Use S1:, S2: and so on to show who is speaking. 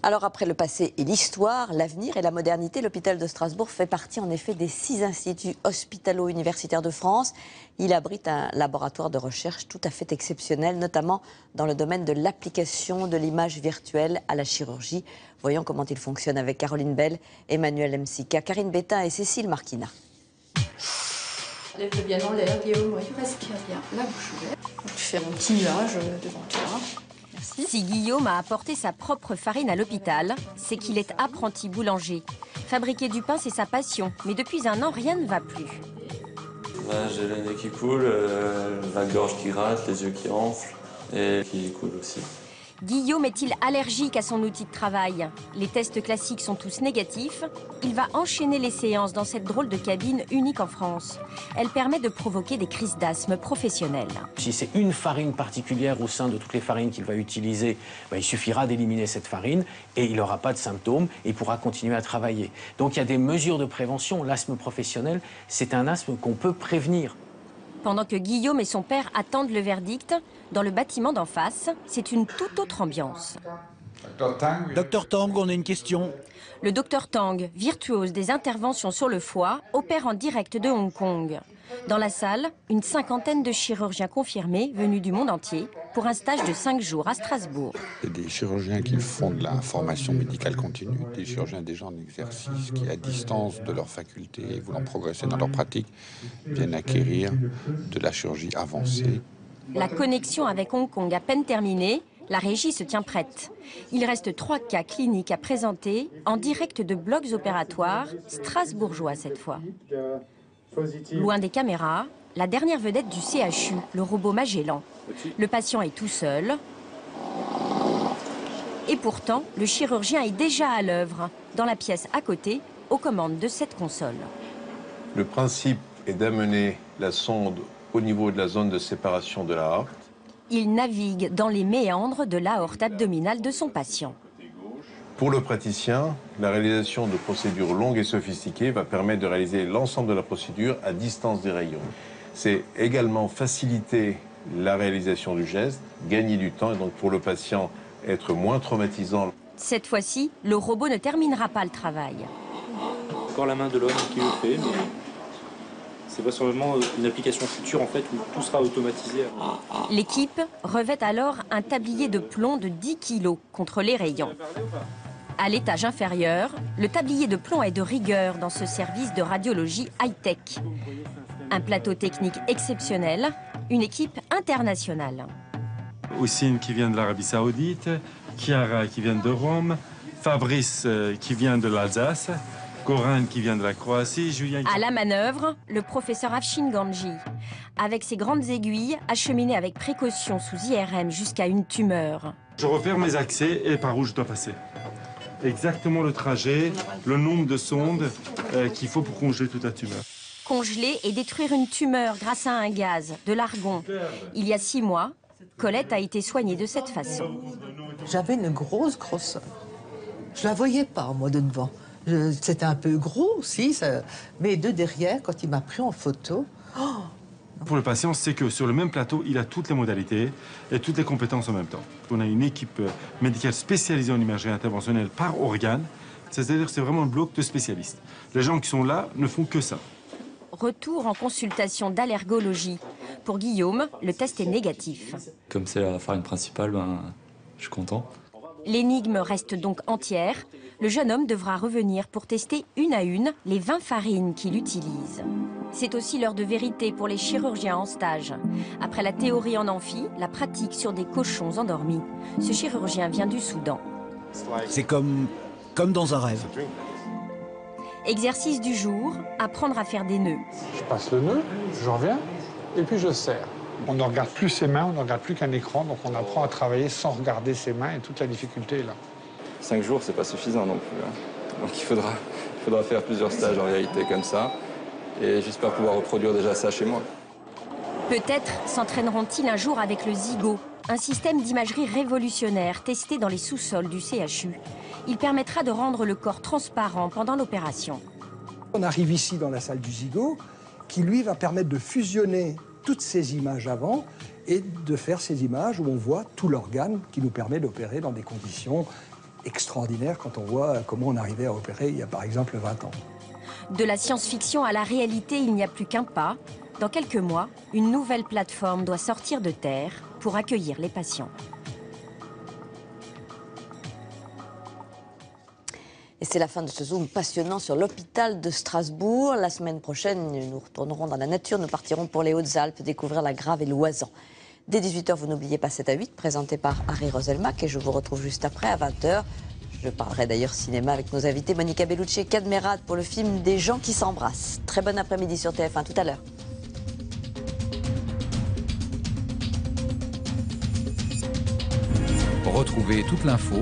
S1: Alors après le passé et l'histoire, l'avenir et la modernité, l'hôpital de Strasbourg fait partie en effet des 6 instituts hospitalo-universitaires de France. Il abrite un laboratoire de recherche tout à fait exceptionnel, notamment dans le domaine de l'application de l'image virtuelle à la chirurgie. Voyons comment il fonctionne avec Caroline Bell, Emmanuel Msika, Karine Bétain et Cécile Marquina.
S2: Lève-le bien en l'air, Guillaume, oui, respire bien la bouche ouverte. Donc, tu fais un petit nuage devant toi. Merci.
S3: Si Guillaume a apporté sa propre farine à l'hôpital, c'est qu'il est apprenti boulanger. Fabriquer du pain, c'est sa passion, mais depuis un an, rien ne va plus.
S4: J'ai le nez qui coule, la gorge qui rate, les yeux qui enflent et qui coulent aussi.
S3: Guillaume est-il allergique à son outil de travail? Les tests classiques sont tous négatifs. Il va enchaîner les séances dans cette drôle de cabine unique en France. Elle permet de provoquer des crises d'asthme professionnelles.
S5: Si c'est une farine particulière au sein de toutes les farines qu'il va utiliser, il suffira d'éliminer cette farine et il n'aura pas de symptômes et il pourra continuer à travailler. Donc il y a des mesures de prévention. L'asthme professionnel, c'est un asthme qu'on peut prévenir.
S3: Pendant que Guillaume et son père attendent le verdict, dans le bâtiment d'en face, c'est une toute autre ambiance.
S6: Docteur Tang, on a une question.
S3: Le docteur Tang, virtuose des interventions sur le foie, opère en direct de Hong Kong. Dans la salle, une cinquantaine de chirurgiens confirmés venus du monde entier pour un stage de 5 jours à Strasbourg.
S7: Il y a des chirurgiens qui font de la formation médicale continue, des chirurgiens déjà en exercice qui, à distance de leur faculté, voulant progresser dans leur pratique, viennent acquérir de la chirurgie avancée.
S3: La connexion avec Hong Kong à peine terminée, la régie se tient prête. Il reste 3 cas cliniques à présenter en direct de blocs opératoires, strasbourgeois cette fois. Loin des caméras, la dernière vedette du CHU, le robot Magellan. Le patient est tout seul. Et pourtant, le chirurgien est déjà à l'œuvre, dans la pièce à côté, aux commandes de cette console.
S8: Le principe est d'amener la sonde au niveau de la zone de séparation de la aorte.
S3: Il navigue dans les méandres de l'aorte abdominale de son patient.
S8: Pour le praticien, la réalisation de procédures longues et sophistiquées va permettre de réaliser l'ensemble de la procédure à distance des rayons. C'est également faciliter la réalisation du geste, gagner du temps et donc pour le patient être moins traumatisant.
S3: Cette fois-ci, le robot ne terminera pas le travail.
S4: Encore la main de l'homme qui le fait, mais c'est pas seulement une application future en fait où tout sera automatisé.
S3: L'équipe revêt alors un tablier de plomb de 10 kg contre les rayons. À l'étage inférieur, le tablier de plomb est de rigueur dans ce service de radiologie high-tech. Un plateau technique exceptionnel, une équipe internationale.
S9: Houssine qui vient de l'Arabie Saoudite, Chiara qui vient de Rome, Fabrice qui vient de l'Alsace, Corinne qui vient de la Croatie, Julien...
S3: À la manœuvre, le professeur Afshin Ganji. Avec ses grandes aiguilles, acheminé avec précaution sous IRM jusqu'à une tumeur.
S9: Je referme mes accès et par où je dois passer. Exactement le trajet, le nombre de sondes qu'il faut pour congeler toute la tumeur.
S3: Congeler et détruire une tumeur grâce à un gaz, de l'argon. Il y a 6 mois, Colette a été soignée de cette façon.
S10: J'avais une grosse grosseur. Je la voyais pas, moi, de devant. C'était un peu gros aussi, ça... mais de derrière, quand il m'a pris en photo... Oh,
S9: pour le patient, c'est que sur le même plateau, il a toutes les modalités et toutes les compétences en même temps. On a une équipe médicale spécialisée en imagerie interventionnelle par organe, c'est-à-dire que c'est vraiment un bloc de spécialistes. Les gens qui sont là ne font que ça.
S3: Retour en consultation d'allergologie. Pour Guillaume, le test est négatif.
S4: Comme c'est la farine principale, je suis content.
S3: L'énigme reste donc entière. Le jeune homme devra revenir pour tester une à une les 20 farines qu'il utilise. C'est aussi l'heure de vérité pour les chirurgiens en stage. Après la théorie en amphi, la pratique sur des cochons endormis. Ce chirurgien vient du Soudan.
S6: C'est comme dans un rêve.
S3: Exercice du jour, apprendre à faire des nœuds.
S11: Je passe le nœud, je reviens, et puis je serre. On ne regarde plus ses mains, on ne regarde plus qu'un écran, donc on apprend à travailler sans regarder ses mains, et toute la difficulté est là.
S4: 5 jours, c'est pas suffisant non plus. Donc il faudra faire plusieurs stages en réalité comme ça. Et j'espère pouvoir reproduire déjà ça chez moi.
S3: Peut-être s'entraîneront-ils un jour avec le Zygo, un système d'imagerie révolutionnaire testé dans les sous-sols du CHU. Il permettra de rendre le corps transparent pendant l'opération.
S12: On arrive ici dans la salle du Zygo, qui lui va permettre de fusionner toutes ces images avant et de faire ces images où on voit tout l'organe qui nous permet d'opérer dans des conditions extraordinaire quand on voit comment on arrivait à opérer il y a par exemple 20 ans.
S3: De la science-fiction à la réalité, il n'y a plus qu'un pas. Dans quelques mois, une nouvelle plateforme doit sortir de terre pour accueillir les patients.
S1: Et c'est la fin de ce zoom passionnant sur l'hôpital de Strasbourg. La semaine prochaine, nous retournerons dans la nature. Nous partirons pour les Hautes-Alpes découvrir la Grave et l'Oisans. Dès 18h, vous n'oubliez pas 7 à 8, présenté par Harry Roselmack. Et je vous retrouve juste après, à 20h. Je parlerai d'ailleurs cinéma avec nos invités Monica Bellucci et Cadmerade pour le film Des gens qui s'embrassent. Très bon après-midi sur TF1, tout à l'heure.
S13: Retrouvez toute l'info